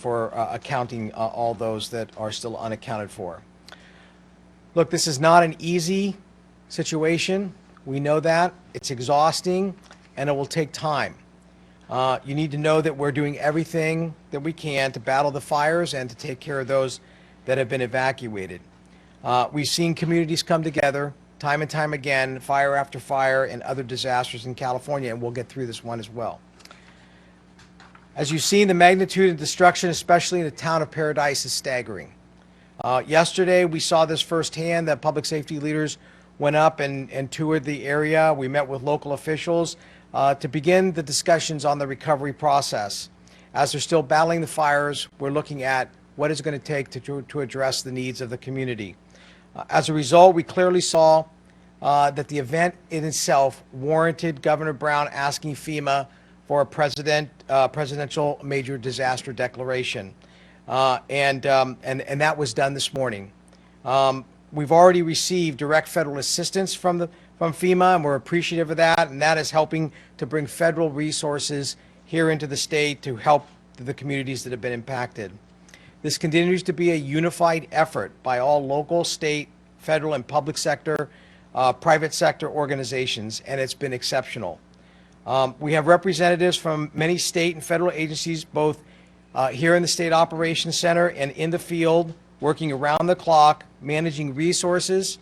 for accounting all those that are still unaccounted for. Look, this is not an easy situation. We know that. It's exhausting, and it will take time. You need to know that we're doing everything that we can to battle the fires and to take care of those that have been evacuated. We've seen communities come together time and time again, fire after fire and other disasters in California, and we'll get through this one as well. As you've seen, the magnitude of destruction, especially in the town of Paradise, is staggering. Yesterday, we saw this firsthand. The public safety leaders went up and toured the area. We met with local officials to begin the discussions on the recovery process. As they're still battling the fires, we're looking at what it's going to take to address the needs of the community. As a result, we clearly saw that the event in itself warranted Governor Brown asking FEMA for a presidential major disaster declaration. And that was done this morning. We've already received direct federal assistance from FEMA, and we're appreciative of that, and that is helping to bring federal resources here into the state to help the communities that have been impacted. This continues to be a unified effort by all local, state, federal, and public sector, private sector organizations, and it's been exceptional. We have representatives from many state and federal agencies, both here in the State Operations Center and in the field, working around the clock, managing resources,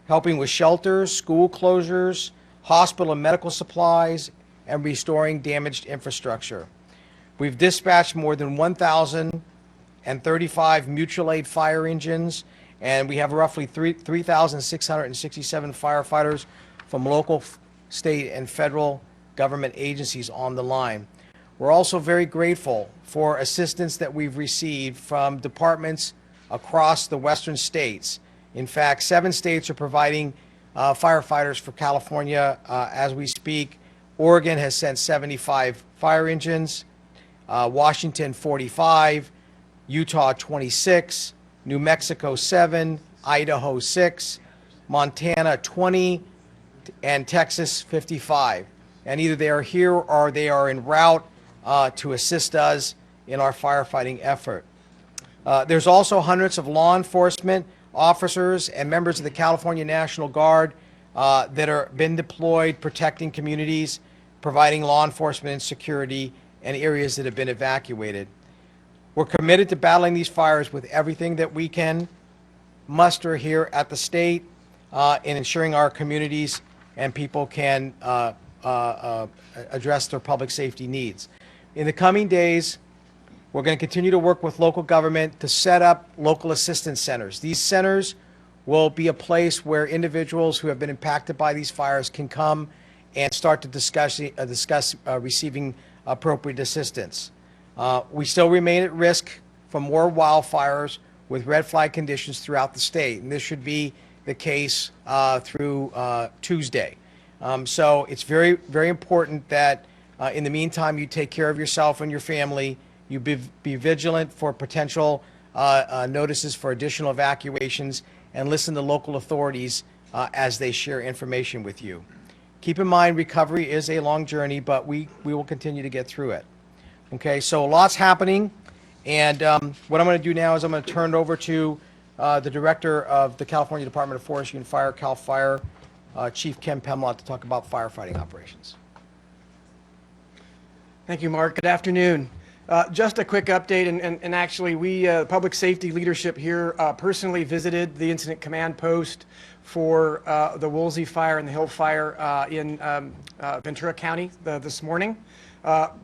helping with shelters, school closures, hospital and medical supplies, and restoring damaged infrastructure. We've dispatched more than 1,035 mutual aid fire engines, and we have roughly 3,667 firefighters from local, state, and federal government agencies on the line. We're also very grateful for assistance that we've received from departments across the western states. In fact, 7 states are providing firefighters for California as we speak. Oregon has sent 75 fire engines, Washington 45, Utah 26, New Mexico 7, Idaho 6, Montana 20, and Texas 55. And either they are here or they are en route to assist us in our firefighting effort. There's also hundreds of law enforcement officers and members of the California National Guard that are been deployed protecting communities, providing law enforcement and security in areas that have been evacuated. We're committed to battling these fires with everything that we can muster here at the state in ensuring our communities and people can address their public safety needs. In the coming days, we're going to continue to work with local government to set up local assistance centers. These centers will be a place where individuals who have been impacted by these fires can come and start to discuss receiving appropriate assistance. We still remain at risk from more wildfires with red flag conditions throughout the state, and this should be the case through Tuesday. So it's very, very important that in the meantime you take care of yourself and your family. You be vigilant for potential notices for additional evacuations, and listen to local authorities as they share information with you. Keep in mind, recovery is a long journey, but we will continue to get through it. Okay, so lots happening, and what I'm going to do now is I'm going to turn it over to the Director of the California Department of Forestry and Fire, CAL FIRE, Chief Ken Pemlott, to talk about firefighting operations. Thank you, Mark. Good afternoon. Just a quick update, and actually we, public safety leadership here, personally visited the incident command post for the Woolsey fire and the Hill fire in Ventura County this morning.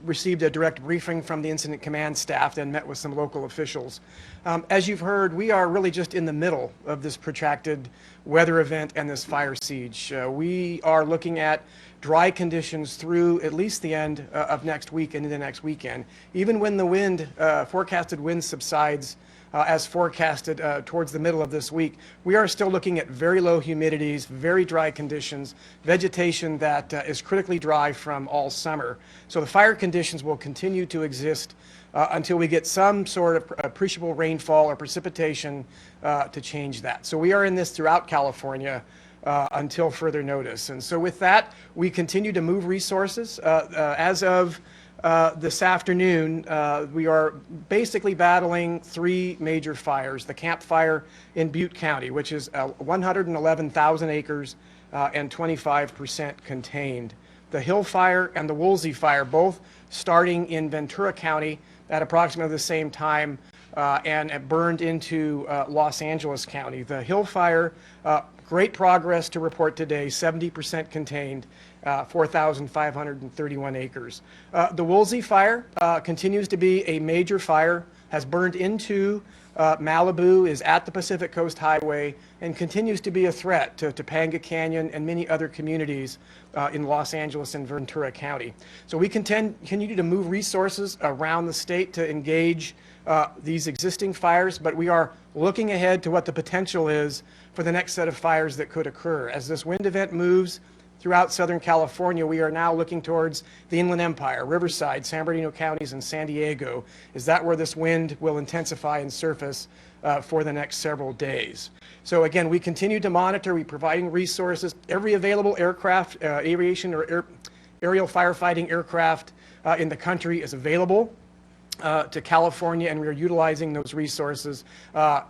Received a direct briefing from the incident command staff and met with some local officials. As you've heard, we are really just in the middle of this protracted weather event and this fire siege. We are looking at dry conditions through at least the end of next week and into next weekend. Even when the wind, forecasted wind subsides as forecasted towards the middle of this week, we are still looking at very low humidities, very dry conditions, vegetation that is critically dry from all summer. So the fire conditions will continue to exist until we get some sort of appreciable rainfall or precipitation to change that. So we are in this throughout California until further notice. And so with that, we continue to move resources. As of This afternoon, we are basically battling three major fires. The Camp Fire in Butte County, which is 111,000 acres and 25% contained. The Hill Fire and the Woolsey Fire, both starting in Ventura County at approximately the same time, and it burned into Los Angeles County. The Hill Fire, great progress to report today, 70% contained, 4,531 acres. The Woolsey Fire continues to be a major fire, has burned into Malibu, is at the Pacific Coast Highway, and continues to be a threat to Topanga Canyon and many other communities in Los Angeles and Ventura County. So we continue to move resources around the state to engage these existing fires, but we are looking ahead to what the potential is for the next set of fires that could occur. As this wind event moves throughout Southern California, we are now looking towards the Inland Empire, Riverside, San Bernardino counties, and San Diego. Is that where this wind will intensify and surface for the next several days? So again, we continue to monitor, we're providing resources. Every available aircraft, aviation or aerial firefighting aircraft in the country is available to California, and we are utilizing those resources.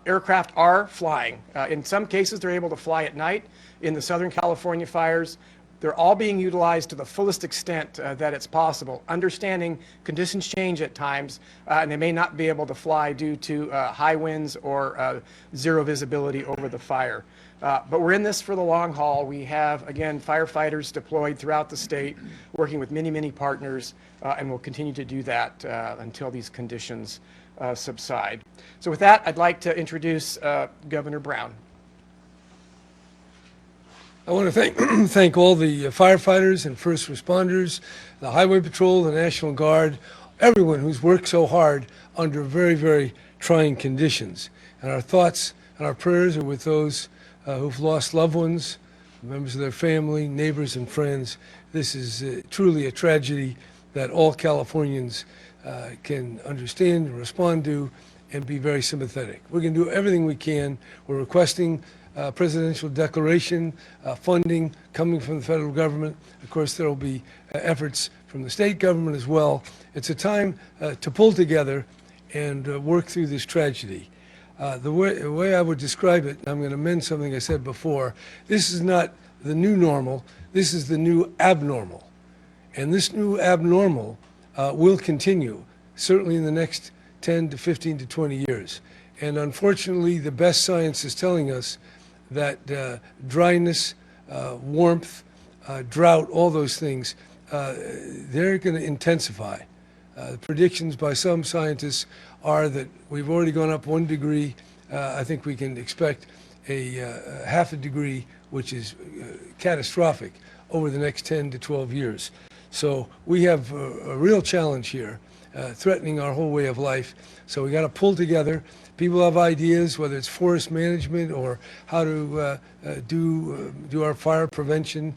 Aircraft are flying. In some cases, they're able to fly at night. In the Southern California fires, they're all being utilized to the fullest extent that it's possible, understanding conditions change at times, and they may not be able to fly due to high winds or zero visibility over the fire. But we're in this for the long haul. We have, again, firefighters deployed throughout the state, working with many, many partners, and we'll continue to do that until these conditions subside. So with that, I'd like to introduce Governor Brown. I want to thank all the firefighters and first responders, the Highway Patrol, the National Guard, everyone who's worked so hard under very, very trying conditions. And our thoughts and our prayers are with those who've lost loved ones, members of their family, neighbors, and friends. This is truly a tragedy that all Californians can understand and respond to and be very sympathetic. We're going to do everything we can. We're requesting presidential declaration, funding coming from the federal government. Of course, there will be efforts from the state government as well. It's a time to pull together and work through this tragedy. The way I would describe it, I'm going to amend something I said before, this is not the new normal, this is the new abnormal. And this new abnormal will continue, certainly in the next 10 to 15 to 20 years. And unfortunately, the best science is telling us that dryness, warmth, drought, all those things, they're going to intensify. Predictions by some scientists are that we've already gone up 1 degree. I think we can expect a half a degree, which is catastrophic, over the next 10 to 12 years. So we have a real challenge here, threatening our whole way of life. So we got to pull together. People have ideas, whether it's forest management or how to do our fire prevention.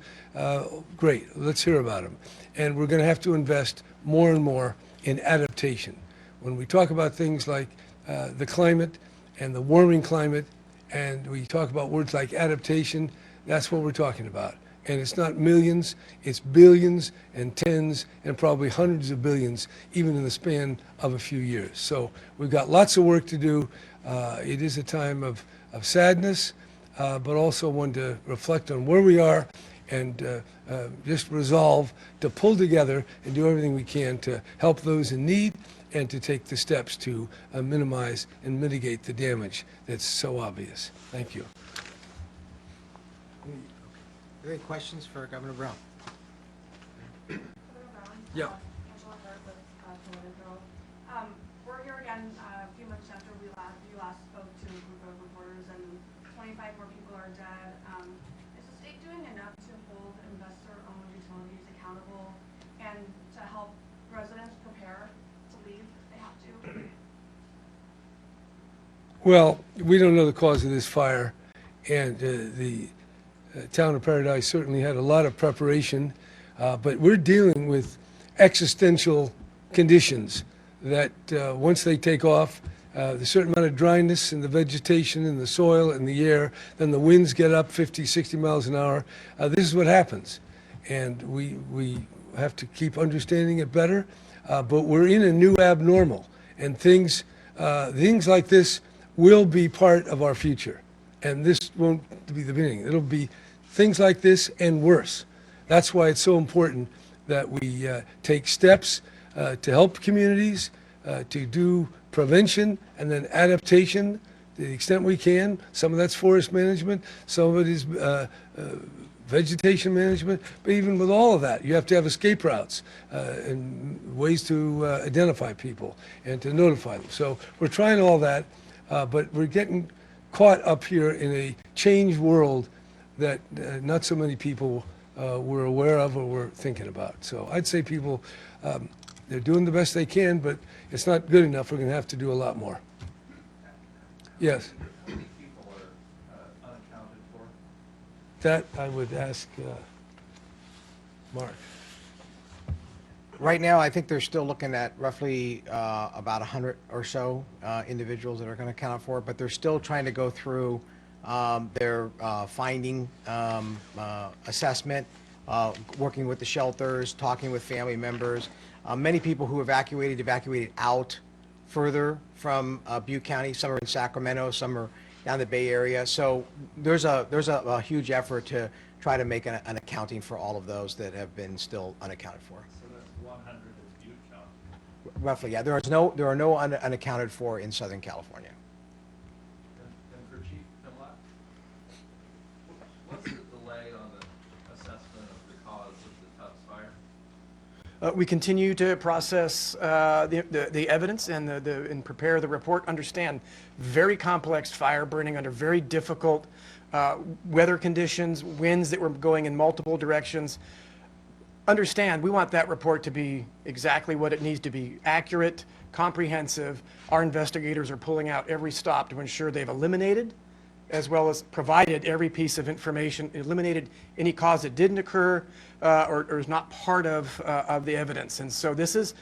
Great, let's hear about them. And we're going to have to invest more and more in adaptation. When we talk about things like the climate and the warming climate, and we talk about words like adaptation, that's what we're talking about. And it's not millions, it's billions and tens and probably hundreds of billions, even in the span of a few years. So we've got lots of work to do. It is a time of sadness, but also one to reflect on where we are and just resolve to pull together and do everything we can to help those in need and to take the steps to minimize and mitigate the damage that's so obvious. Thank you. Are there any questions for Governor Brown? Yeah. We're here again a few months after you last spoke to a group of reporters, and 25 more people are dead. Is the state doing enough to hold investor-owned utilities accountable and to help residents prepare to leave if they have to? Well, we don't know the cause of this fire, and the town of Paradise certainly had a lot of preparation, but we're dealing with existential conditions that once they take off, there's a certain amount of dryness in the vegetation, in the soil, in the air, then the winds get up 50, 60 miles an hour. This is what happens, and we have to keep understanding it better. but we're in a new abnormal, and things like this will be part of our future. And this won't be the beginning. It'll be things like this and worse. That's why it's so important that we take steps to help communities, to do prevention and then adaptation to the extent we can. Some of that's forest management, some of it is vegetation management, but even with all of that, you have to have escape routes and ways to identify people and to notify them. So we're trying all that, but we're getting caught up here in a changed world that not so many people were aware of or were thinking about. So I'd say people, they're doing the best they can, but it's not good enough. We're going to have to do a lot more. Yes. How many people are unaccounted for? That I would ask Mark. Right now, I think they're still looking at roughly about 100 or so individuals that are going to account for it, but they're still trying to go through their finding assessment, working with the shelters, talking with family members. Many people who evacuated out further from Butte County. Some are in Sacramento, some are down the Bay Area. So there's a huge effort to try to make an accounting for all of those that have been still unaccounted for. So that's 100 is Butte County. Roughly, yeah. There are no unaccounted for in Southern California. And for Chief Finlott, what's the delay on the assessment of the cause of the Tubbs fire? We continue to process the evidence and prepare the report. Understand, very complex fire burning under very difficult weather conditions, winds that were going in multiple directions. Understand, we want that report to be exactly what it needs to be: accurate, comprehensive. Our investigators are pulling out every stop to ensure they've eliminated, as well as provided every piece of information, eliminated any cause that didn't occur or is not part of the evidence. And so there's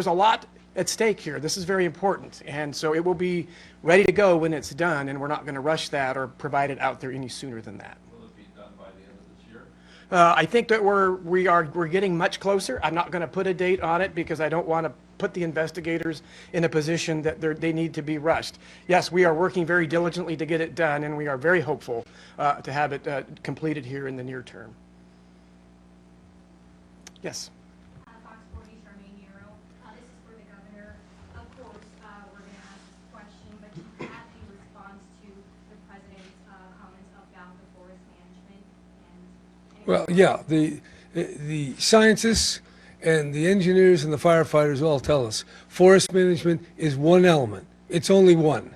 a lot at stake here. This is very important. And so it will be ready to go when it's done, and we're not going to rush that or provide it out there any sooner than that. Will it be done by the end of this year? I think that we're getting much closer. I'm not going to put a date on it because I don't want to put the investigators in a position that they need to be rushed. Yes, we are working very diligently to get it done, and we are very hopeful to have it completed here in the near term. Yes. Fox 40, Charmaine Nero. This is for the governor. Of course, we're going to ask this question, but do you have a response to the president's comments about the forest management? Well, yeah, the scientists and the engineers and the firefighters all tell us forest management is one element. It's only one.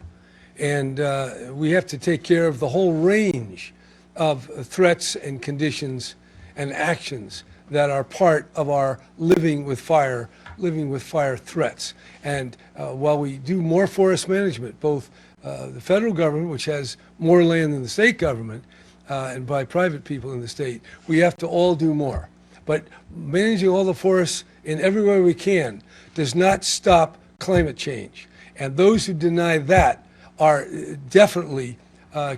And we have to take care of the whole range of threats and conditions and actions that are part of our living with fire threats. And while we do more forest management, both the federal government, which has more land than the state government, and by private people in the state, we have to all do more. But managing all the forests in every way we can does not stop climate change. And those who deny that are definitely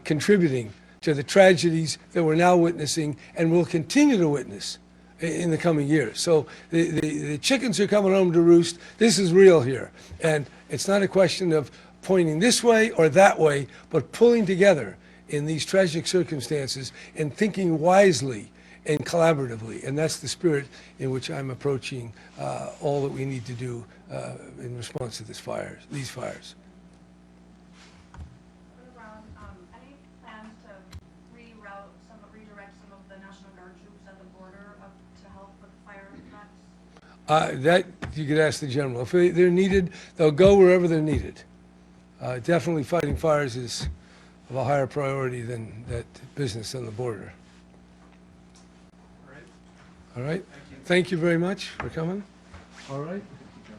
contributing to the tragedies that we're now witnessing and will continue to witness in the coming years. So the chickens are coming home to roost. This is real here. And it's not a question of pointing this way or that way, but pulling together in these tragic circumstances and thinking wisely and collaboratively. And that's the spirit in which I'm approaching all that we need to do in response to these fires. Around, any plans to redirect some of the National Guard troops at the border to help with fire effects? That you could ask the general. If they're needed, they'll go wherever they're needed. Definitely fighting fires is of a higher priority than that business on the border. All right? Thank you very much for coming. All right?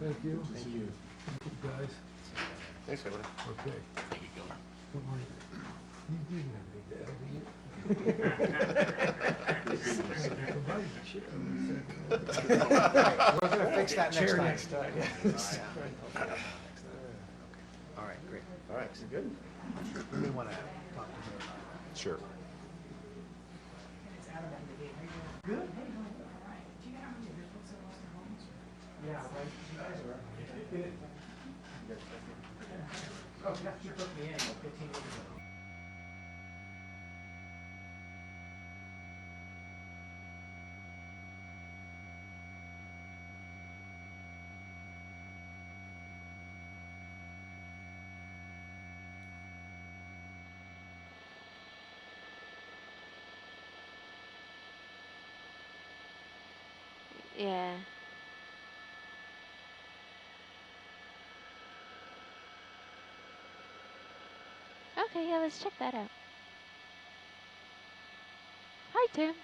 Thank you. Thank you. Guys. Thanks, Governor. Okay. Don't worry. You didn't have a We're going to fix that Chair next time. All right, great. All right, so good. We want to talk to him. Sure. Yeah, right. Yeah. Okay, yeah, let's check that out. Hi, Tim.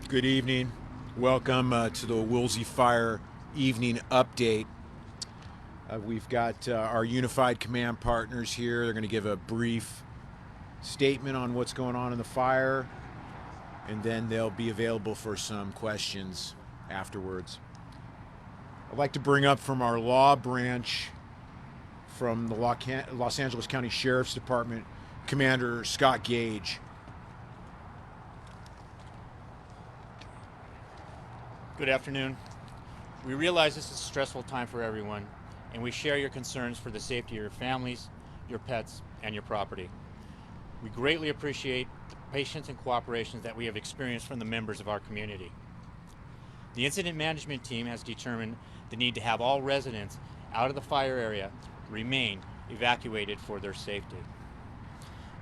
Good evening. Welcome to the Woolsey Fire Evening Update. We've got our unified command partners here. They're going to give a brief statement on what's going on in the fire, and then they'll be available for some questions afterwards. I'd like to bring up from our law branch, from the Los Angeles County Sheriff's Department, Commander Scott Gage. Good afternoon. We realize this is a stressful time for everyone, and we share your concerns for the safety of your families, your pets, and your property. We greatly appreciate the patience and cooperation that we have experienced from the members of our community. The incident management team has determined the need to have all residents out of the fire area remain evacuated for their safety.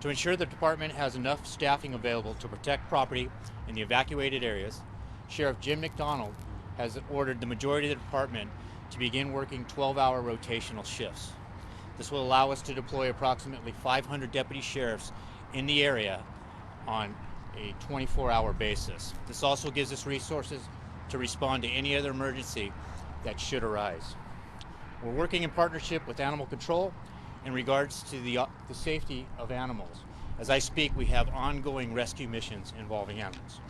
To ensure the department has enough staffing available to protect property in the evacuated areas, Sheriff Jim McDonald has ordered the majority of the department to begin working 12-hour rotational shifts. This will allow us to deploy approximately 500 deputy sheriffs in the area on a 24-hour basis. This also gives us resources to respond to any other emergency that should arise. We're working in partnership with Animal Control in regards to the safety of animals. As I speak, we have ongoing rescue missions involving animals.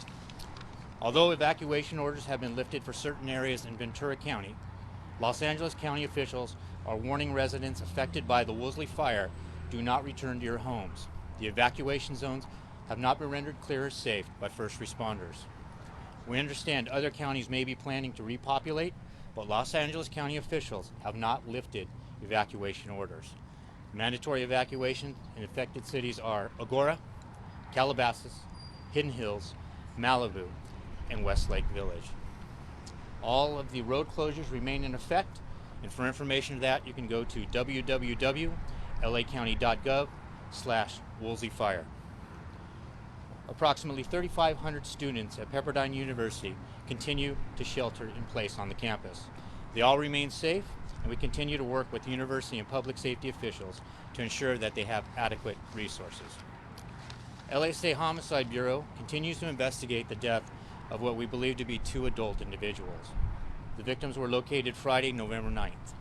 Although evacuation orders have been lifted for certain areas in Ventura County, Los Angeles County officials are warning residents affected by the Woolsey fire do not return to your homes. The evacuation zones have not been rendered clear or safe by first responders. We understand other counties may be planning to repopulate, but Los Angeles County officials have not lifted evacuation orders. Mandatory evacuation in affected cities are Agora, Calabasas, Hidden Hills, Malibu, and Westlake Village. All of the road closures remain in effect, and for information of that, you can go to www.lacounty.gov/Woolsey-Fire. Approximately 3,500 students at Pepperdine University continue to shelter in place on the campus. They all remain safe, and we continue to work with university and public safety officials to ensure that they have adequate resources. LA State Homicide Bureau continues to investigate the death of what we believe to be 2 adult individuals. The victims were located Friday, November 9th,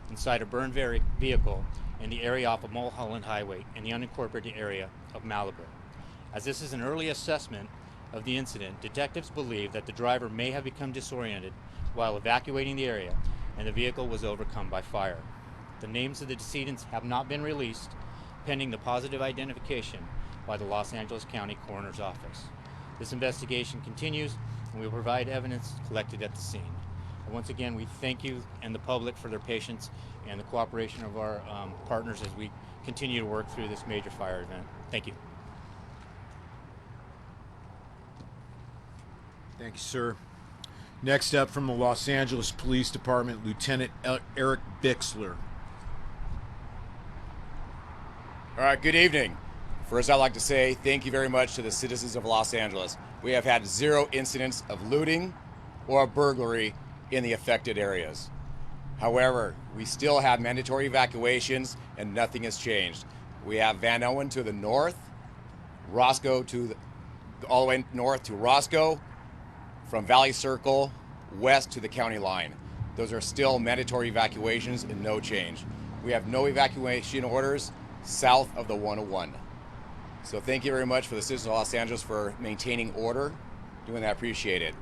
inside a burned vehicle in the area off of Mulholland Highway in the unincorporated area of Malibu. As this is an early assessment of the incident, detectives believe that the driver may have become disoriented while evacuating the area, and the vehicle was overcome by fire. The names of the decedents have not been released, pending the positive identification by the Los Angeles County Coroner's Office. This investigation continues, and we will provide evidence collected at the scene. And once again, we thank you and the public for their patience and the cooperation of our partners as we continue to work through this major fire event. Thank you. Thank you, sir. Next up from the Los Angeles Police Department, Lieutenant Eric Bixler. All right, good evening. First, I'd like to say thank you very much to the citizens of Los Angeles. We have had 0 incidents of looting or burglary in the affected areas. However, we still have mandatory evacuations and nothing has changed. We have Van Owen to the north, Roscoe all the way north to Roscoe, from Valley Circle west to the county line. Those are still mandatory evacuations and no change. We have no evacuation orders south of the 101. So thank you very much for the citizens of Los Angeles for maintaining order. Doing that, appreciate it.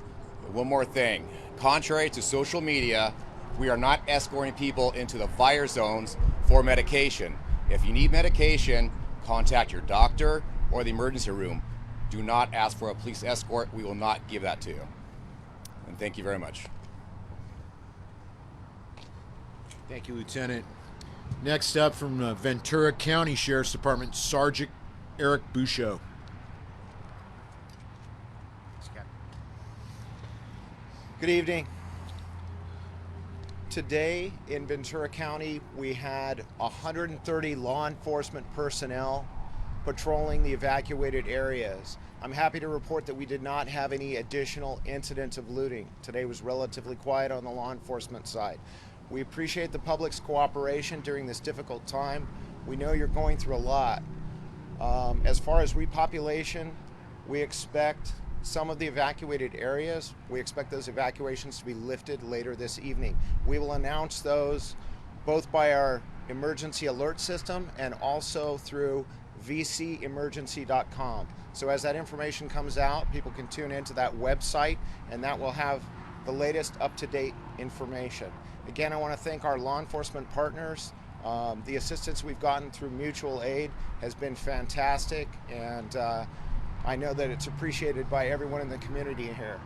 One more thing, contrary to social media, we are not escorting people into the fire zones for medication. If you need medication, contact your doctor or the emergency room. Do not ask for a police escort. We will not give that to you. And thank you very much. Thank you, Lieutenant. Next up from Ventura County Sheriff's Department, Sergeant Eric Bouchot. Good evening. Today in Ventura County, we had 130 law enforcement personnel patrolling the evacuated areas. I'm happy to report that we did not have any additional incidents of looting. Today was relatively quiet on the law enforcement side. We appreciate the public's cooperation during this difficult time. We know you're going through a lot. As far as repopulation, we expect some of the evacuated areas, we expect those evacuations to be lifted later this evening. We will announce those both by our emergency alert system and also through vcemergency.com. So as that information comes out, people can tune into that website and that will have the latest up-to-date information. Again, I want to thank our law enforcement partners. The assistance we've gotten through mutual aid has been fantastic, and I know that it's appreciated by everyone in the community here.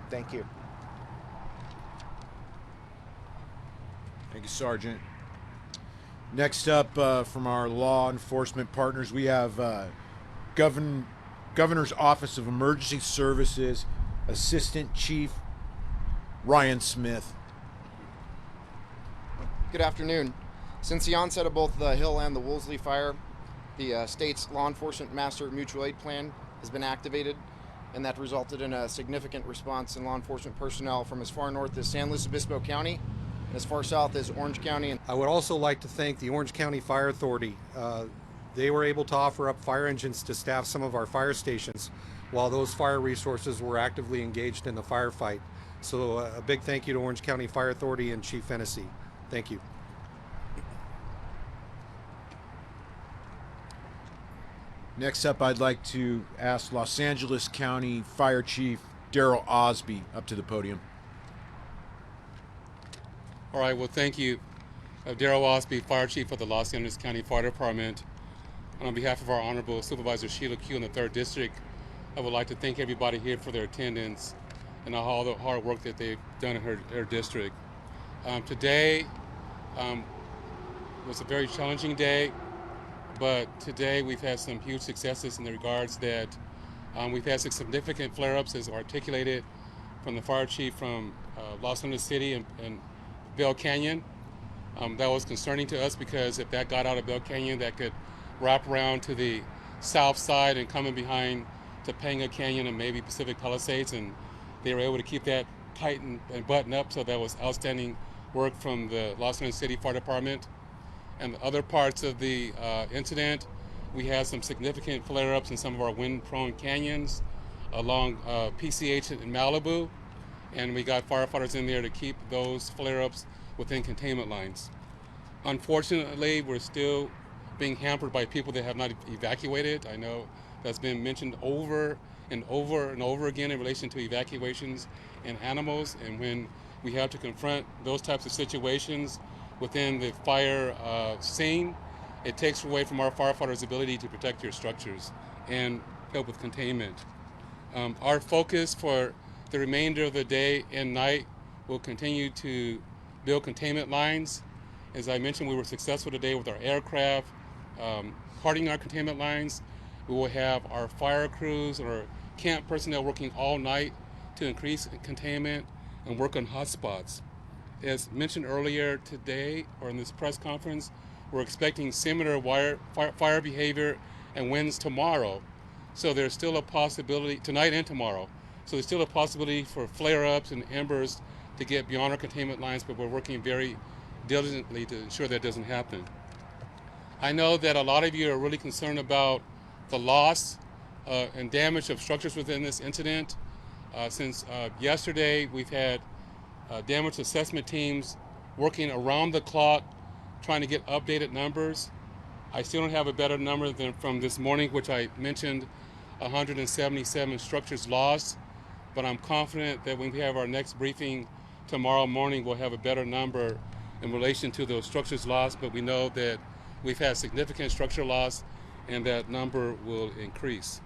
Thank you. Thank you, Sergeant. Next up, from our law enforcement partners, we have Governor's Office of Emergency Services Assistant Chief Ryan Smith. Good afternoon. Since the onset of both the Hill and the Woolsey fire, the state's law enforcement master mutual aid plan has been activated, and that resulted in a significant response in law enforcement personnel from as far north as San Luis Obispo County and as far south as Orange County. I would also like to thank the Orange County Fire Authority. They were able to offer up fire engines to staff some of our fire stations while those fire resources were actively engaged in the firefight. So a big thank you to Orange County Fire Authority and Chief Fennessy. Thank you. Next up, I'd like to ask Los Angeles County Fire Chief Daryl Osby up to the podium. All right, well, thank you. Daryl Osby, Fire Chief of the Los Angeles County Fire Department. On behalf of our Honorable Supervisor Sheila Q in the 3rd District, I would like to thank everybody here for their attendance and all the hard work that they've done in her district. Today was a very challenging day, but today we've had some huge successes in the regards that we've had some significant flare-ups as articulated from the Fire Chief from Los Angeles City and Bell Canyon. That was concerning to us because if that got out of Bell Canyon, that could wrap around to the south side and coming behind Topanga Canyon and maybe Pacific Palisades, and they were able to keep that tight and buttoned up, so that was outstanding work from the Los Angeles City Fire Department. And the other parts of the incident, we had some significant flare-ups in some of our wind-prone canyons along PCH in Malibu, and we got firefighters in there to keep those flare-ups within containment lines. Unfortunately, we're still being hampered by people that have not evacuated. I know that's been mentioned over and over and over again in relation to evacuations and animals, and when we have to confront those types of situations within the fire scene, it takes away from our firefighters' ability to protect your structures and help with containment. Our focus for the remainder of the day and night will continue to build containment lines. As I mentioned, we were successful today with our aircraft, hardening our containment lines. We will have our fire crews or camp personnel working all night to increase containment and work on hotspots. As mentioned earlier today or in this press conference, we're expecting similar fire behavior and winds tomorrow. So there's still a possibility, tonight and tomorrow, so there's still a possibility for flare-ups and embers to get beyond our containment lines, but we're working very diligently to ensure that doesn't happen. I know that a lot of you are really concerned about the loss and damage of structures within this incident. Since yesterday, we've had damage assessment teams working around the clock trying to get updated numbers. I still don't have a better number than from this morning, which I mentioned 177 structures lost, but I'm confident that when we have our next briefing tomorrow morning, we'll have a better number in relation to those structures lost, but we know that we've had significant structure loss and that number will increase.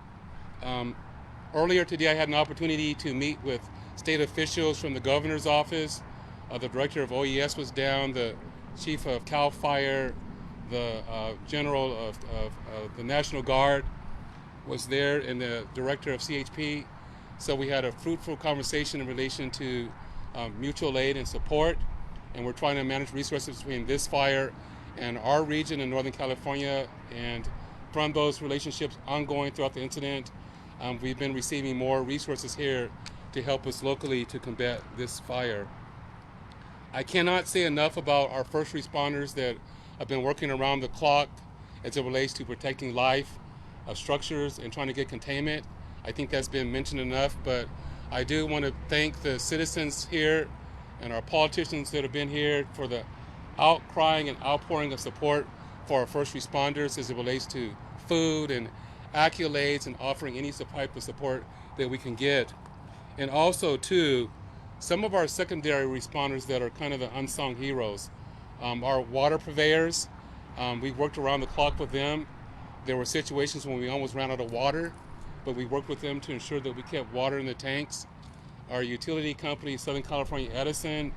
Earlier today, I had an opportunity to meet with state officials from the governor's office. The director of OES was down, the chief of CAL FIRE, the general of the National Guard was there, and the director of CHP. So we had a fruitful conversation in relation to mutual aid and support, and we're trying to manage resources between this fire and our region in Northern California, and from those relationships ongoing throughout the incident, we've been receiving more resources here to help us locally to combat this fire. I cannot say enough about our first responders that have been working around the clock as it relates to protecting life, structures, and trying to get containment. I think that's been mentioned enough, but I do want to thank the citizens here and our politicians that have been here for the outcrying and outpouring of support for our first responders as it relates to food and accolades and offering any type of support that we can get. And also, too, some of our secondary responders that are kind of the unsung heroes, our water purveyors. We worked around the clock with them. There were situations when we almost ran out of water, but we worked with them to ensure that we kept water in the tanks. Our utility company, Southern California Edison,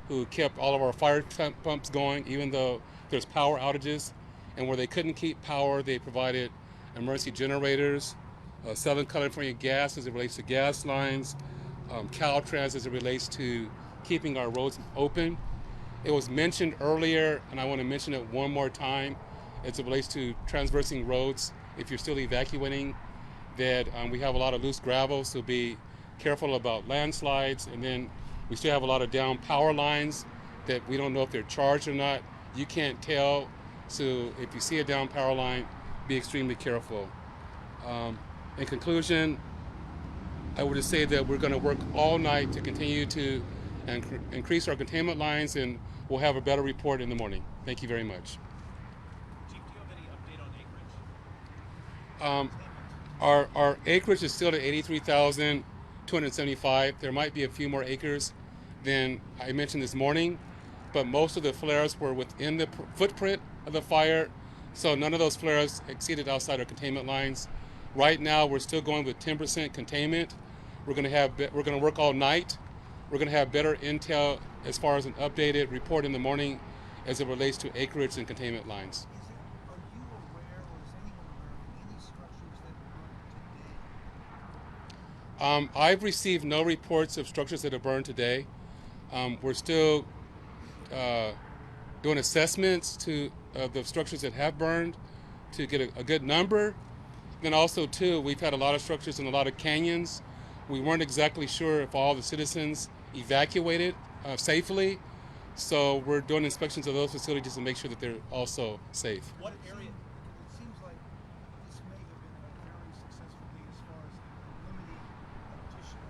who kept all of our fire pumps going, even though there's power outages. And where they couldn't keep power, they provided emergency generators, Southern California Gas as it relates to gas lines, Caltrans as it relates to keeping our roads open. It was mentioned earlier, and I want to mention it one more time, as it relates to transversing roads. If you're still evacuating, that we have a lot of loose gravel, so be careful about landslides. And then we still have a lot of down power lines that we don't know if they're charged or not. You can't tell, so if you see a down power line, be extremely careful. In conclusion, I would just say that we're going to work all night to continue to increase our containment lines, and we'll have a better report in the morning. Thank you very much. Chief, do you have any update on acreage? Our acreage is still at 83,275. There might be a few more acres than I mentioned this morning, but most of the flares were within the footprint of the fire, so none of those flares exceeded outside our containment lines. Right now, we're still going with 10% containment. We're going to work all night. We're going to have better intel as far as an updated report in the morning as it relates to acreage and containment lines. Are you aware, or is anyone aware of any structures that burned today? I've received no reports of structures that have burned today. We're still doing assessments of the structures that have burned to get a good number. Then also, too, we've had a lot of structures in a lot of canyons. We weren't exactly sure if all the citizens evacuated safely, so we're doing inspections of those facilities to make sure that they're also safe. What area? It seems like this may have been a very successful day as far as limiting additional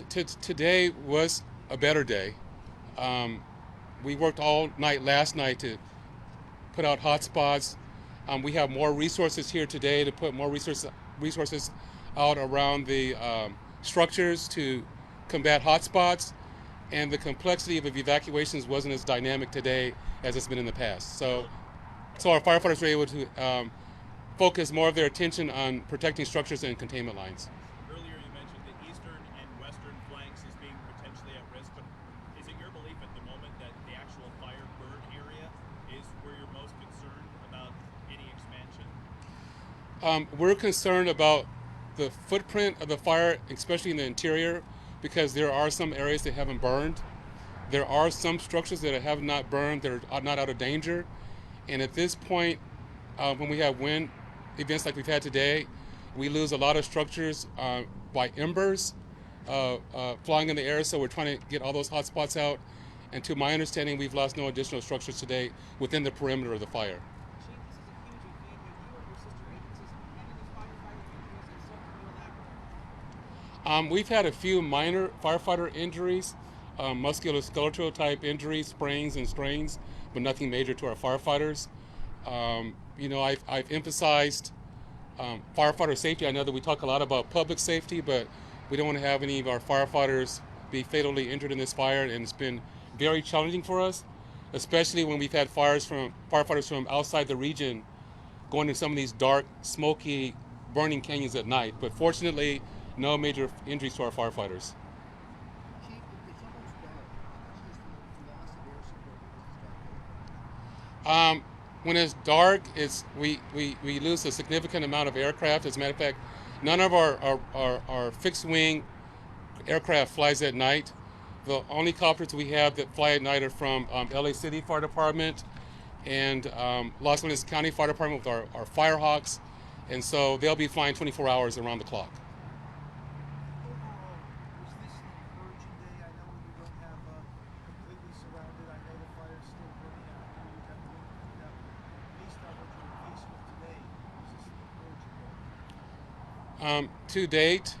structures. Today was a better day. We worked all night last night to put out hotspots. We have more resources here today to put more resources out around the structures to combat hotspots, and the complexity of evacuations wasn't as dynamic today as it's been in the past. So our firefighters were able to focus more of their attention on protecting structures and containment lines. Earlier you mentioned the eastern and western flanks as being potentially at risk, but is it your belief at the moment that the actual fire burn area is where you're most concerned about any expansion? We're concerned about the footprint of the fire, especially in the interior, because there are some areas that haven't burned. There are some structures that have not burned that are not out of danger. And at this point, when we have wind events like we've had today, we lose a lot of structures by embers flying in the air, so we're trying to get all those hot spots out. And to my understanding, we've lost no additional structures today within the perimeter of the fire. Chief, this is a huge event. Have you or your sister agencies had any firefighter injuries and something to elaborate? We've had a few minor firefighter injuries, musculoskeletal type injuries, sprains and strains, but nothing major to our firefighters. I've emphasized firefighter safety. I know that we talk a lot about public safety, but we don't want to have any of our firefighters be fatally injured in this fire, and it's been very challenging for us, especially when we've had firefighters from outside the region going to some of these dark, smoky, burning canyons at night. But fortunately, no major injuries to our firefighters. Chief, it's almost dark. How much is the loss of air support? When it's dark, we lose a significant amount of aircraft. As a matter of fact, none of our fixed wing aircraft flies at night. The only copters we have that fly at night are from LA City Fire Department and Los Angeles County Fire Department with our Firehawks, and so they'll be flying 24 hours around the clock. Overall, was this an encouraging day? I know you don't have completely surrounded. I know the fire's still burning. I know you have wind coming up. Based on what you're faced with today, was this an encouraging day? To date,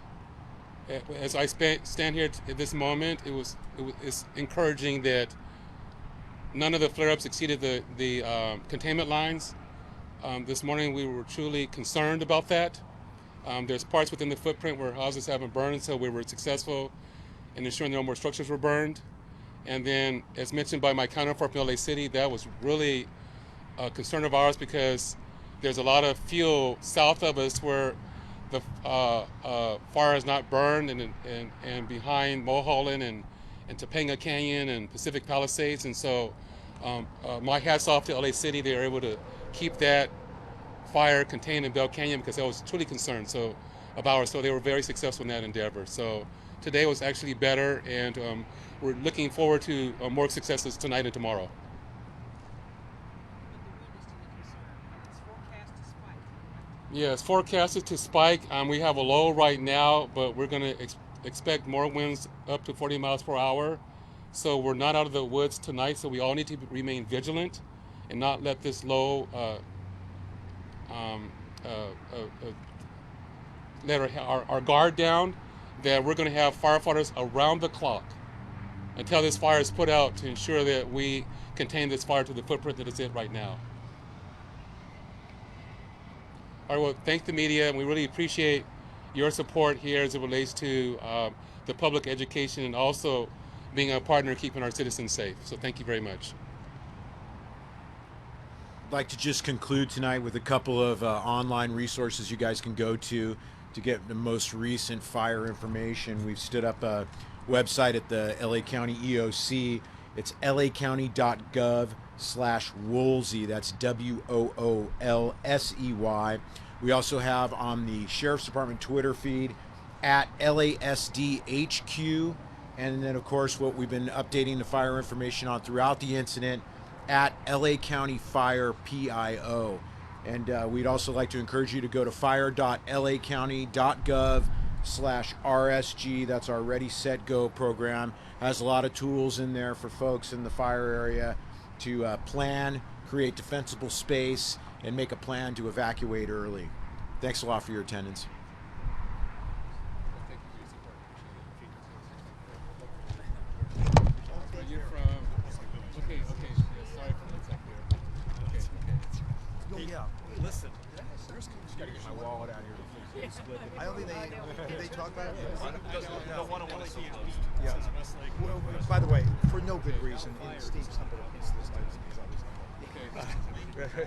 as I stand here at this moment, it's encouraging that none of the flare-ups exceeded the containment lines. This morning we were truly concerned about that. There's parts within the footprint where houses haven't burned, so we were successful in ensuring no more structures were burned. And then, as mentioned by my counterpart from LA City, that was really a concern of ours because there's a lot of fuel south of us where the fire is not burned, and behind Mulholland and Topanga Canyon and Pacific Palisades. And so my hats off to LA City. They were able to keep that fire contained in Bell Canyon because I was truly concerned about it. So they were very successful in that endeavor. So today was actually better, and we're looking forward to more successes tonight and tomorrow. Yeah, it's forecasted to spike. We have a low right now, but we're going to expect more winds up to 40 miles per hour. So we're not out of the woods tonight, so we all need to remain vigilant and not let this low let our guard down, that we're going to have firefighters around the clock until this fire is put out to ensure that we contain this fire to the footprint that it's in right now. All right, well, thank the media, and we really appreciate your support here as it relates to the public education and also being a partner in keeping our citizens safe. So thank you very much. I'd like to just conclude tonight with a couple of online resources you guys can go to get the most recent fire information. We've stood up a website at the LA County EOC. It's lacounty.gov/Woolsey. That's WOOLSEY. We also have on the Sheriff's Department Twitter feed at LASDHQ. And then, of course, what we've been updating the fire information on throughout the incident at LA County Fire PIO. And we'd also like to encourage you to go to fire.lacounty.gov/RSG. That's our Ready, Set, Go program. Has a lot of tools in there for folks in the fire area to plan, create defensible space, and make a plan to evacuate early. Thanks a lot for your attendance. Yeah, listen. Gotta get my wallet out here. I don't think did they talk about it? No, one on one see you. Yeah. Well, by the way, for no good reason, in Steve's humble opinion, this is always Okay.